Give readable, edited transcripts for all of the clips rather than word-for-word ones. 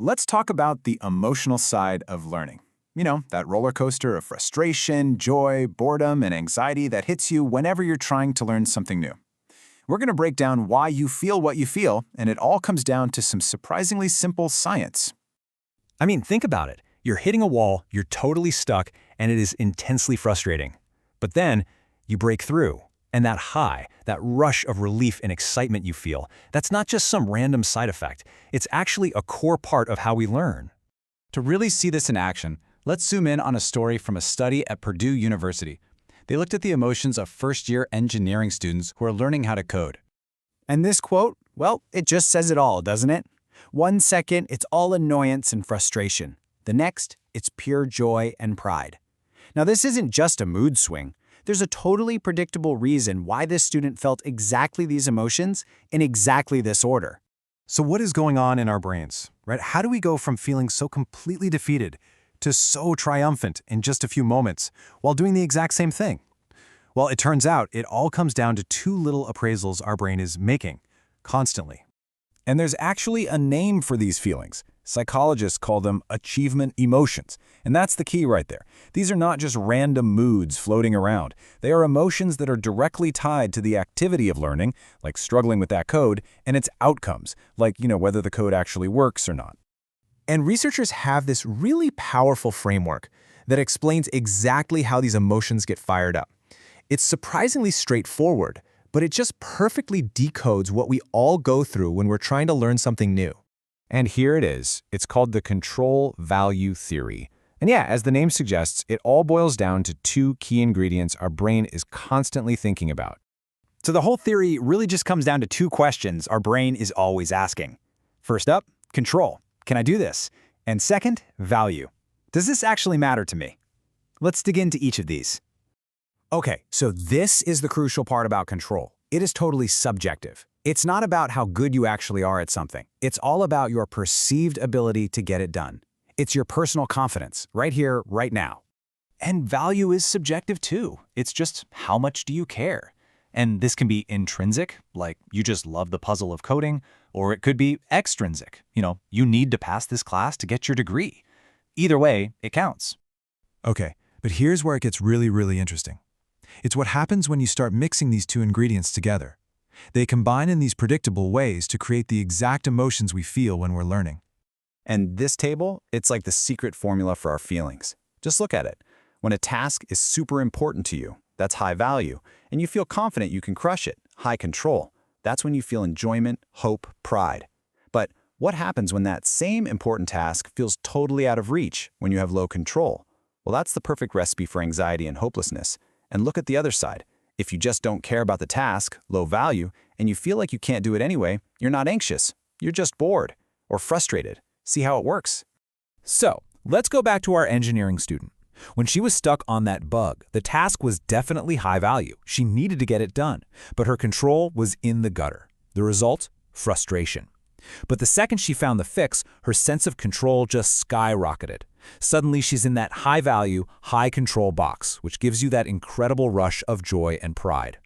let's talk about the emotional side of learning. You know, that roller coaster of frustration, joy, boredom, and anxiety that hits you whenever you're trying to learn something new. We're going to break down why you feel what you feel, and it all comes down to some surprisingly simple science. I mean, think about it. You're hitting a wall, you're totally stuck, and it is intensely frustrating. But then, you break through, and that high, that rush of relief and excitement you feel, that's not just some random side effect. It's actually a core part of how we learn. To really see this in action, let's zoom in on a story from a study at Purdue University. They looked at the emotions of first-year engineering students who are learning how to code. And this quote, well, it just says it all, doesn't it? 1 second, it's all annoyance and frustration. The next, it's pure joy and pride. Now, this isn't just a mood swing. There's a totally predictable reason why this student felt exactly these emotions in exactly this order. So what is going on in our brains, right? How do we go from feeling so completely defeated to so triumphant in just a few moments while doing the exact same thing? Well, it turns out it all comes down to two little appraisals our brain is making constantly. And there's actually a name for these feelings. Psychologists call them achievement emotions. And that's the key right there. These are not just random moods floating around. They are emotions that are directly tied to the activity of learning, like struggling with that code, and its outcomes, like, whether the code actually works or not. And researchers have this really powerful framework that explains exactly how these emotions get fired up. It's surprisingly straightforward, but it just perfectly decodes what we all go through when we're trying to learn something new. And here it is. It's called the control value theory. And yeah, as the name suggests, it all boils down to two key ingredients our brain is constantly thinking about. So the whole theory really just comes down to two questions our brain is always asking. First up, control. Can I do this? And second, value. Does this actually matter to me? Let's dig into each of these. Okay, so this is the crucial part about control. It is totally subjective. It's not about how good you actually are at something. It's all about your perceived ability to get it done. It's your personal confidence, right here, right now. And value is subjective too. It's just how much do you care? And this can be intrinsic, like you just love the puzzle of coding, or it could be extrinsic. You need to pass this class to get your degree. Either way, it counts. Okay, but here's where it gets really, really interesting. It's what happens when you start mixing these two ingredients together. They combine in these predictable ways to create the exact emotions we feel when we're learning. And this table, it's like the secret formula for our feelings. Just look at it. When a task is super important to you, that's high value, and you feel confident you can crush it, high control. That's when you feel enjoyment, hope, pride. But what happens when that same important task feels totally out of reach, when you have low control? Well, that's the perfect recipe for anxiety and hopelessness. And look at the other side. If you just don't care about the task, low value, and you feel like you can't do it anyway, you're not anxious. You're just bored or frustrated. See how it works? So, let's go back to our engineering student. When she was stuck on that bug, the task was definitely high value. She needed to get it done, but her control was in the gutter. The result? Frustration. But the second she found the fix, her sense of control just skyrocketed. Suddenly, she's in that high-value, high-control box, which gives you that incredible rush of joy and pride.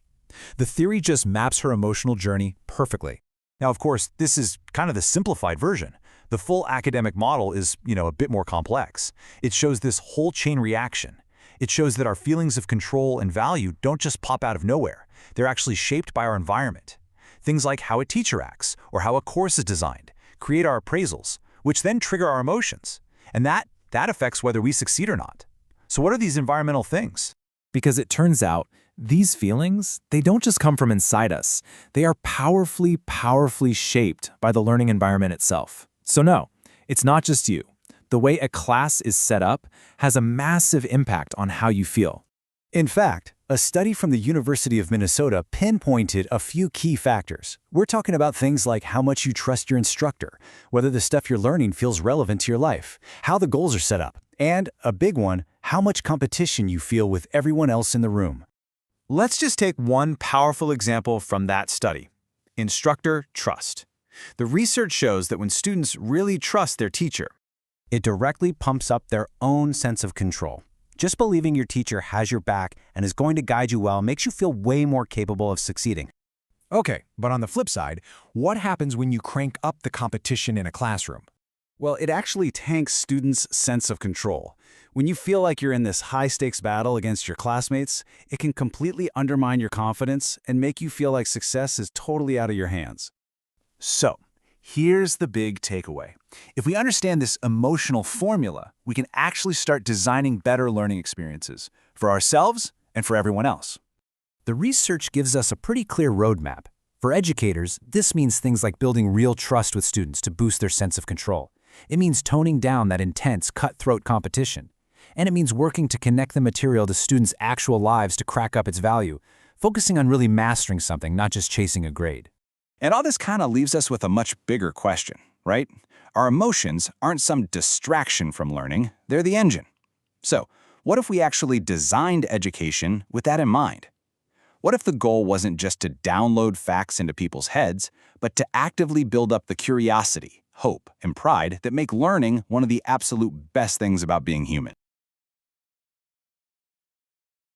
The theory just maps her emotional journey perfectly. Now, of course, this is kind of the simplified version. The full academic model is, a bit more complex. It shows this whole chain reaction. It shows that our feelings of control and value don't just pop out of nowhere. They're actually shaped by our environment. Things like how a teacher acts or how a course is designed create our appraisals, which then trigger our emotions. And that affects whether we succeed or not. So what are these environmental things? Because it turns out, these feelings, they don't just come from inside us. They are powerfully, powerfully shaped by the learning environment itself. So no, it's not just you. The way a class is set up has a massive impact on how you feel. In fact, a study from the University of Minnesota pinpointed a few key factors. We're talking about things like how much you trust your instructor, whether the stuff you're learning feels relevant to your life, how the goals are set up, and, a big one, how much competition you feel with everyone else in the room. Let's just take one powerful example from that study. Instructor trust. The research shows that when students really trust their teacher, it directly pumps up their own sense of control. Just believing your teacher has your back and is going to guide you well makes you feel way more capable of succeeding. Okay, but on the flip side, what happens when you crank up the competition in a classroom? Well, it actually tanks students' sense of control. When you feel like you're in this high-stakes battle against your classmates, it can completely undermine your confidence and make you feel like success is totally out of your hands. So, here's the big takeaway. If we understand this emotional formula, we can actually start designing better learning experiences for ourselves and for everyone else. The research gives us a pretty clear roadmap. For educators, this means things like building real trust with students to boost their sense of control. It means toning down that intense, cutthroat competition. And it means working to connect the material to students' actual lives to crack up its value, focusing on really mastering something, not just chasing a grade. And all this kind of leaves us with a much bigger question, right? Our emotions aren't some distraction from learning, they're the engine. So, what if we actually designed education with that in mind? What if the goal wasn't just to download facts into people's heads, but to actively build up the curiosity, hope, and pride that make learning one of the absolute best things about being human?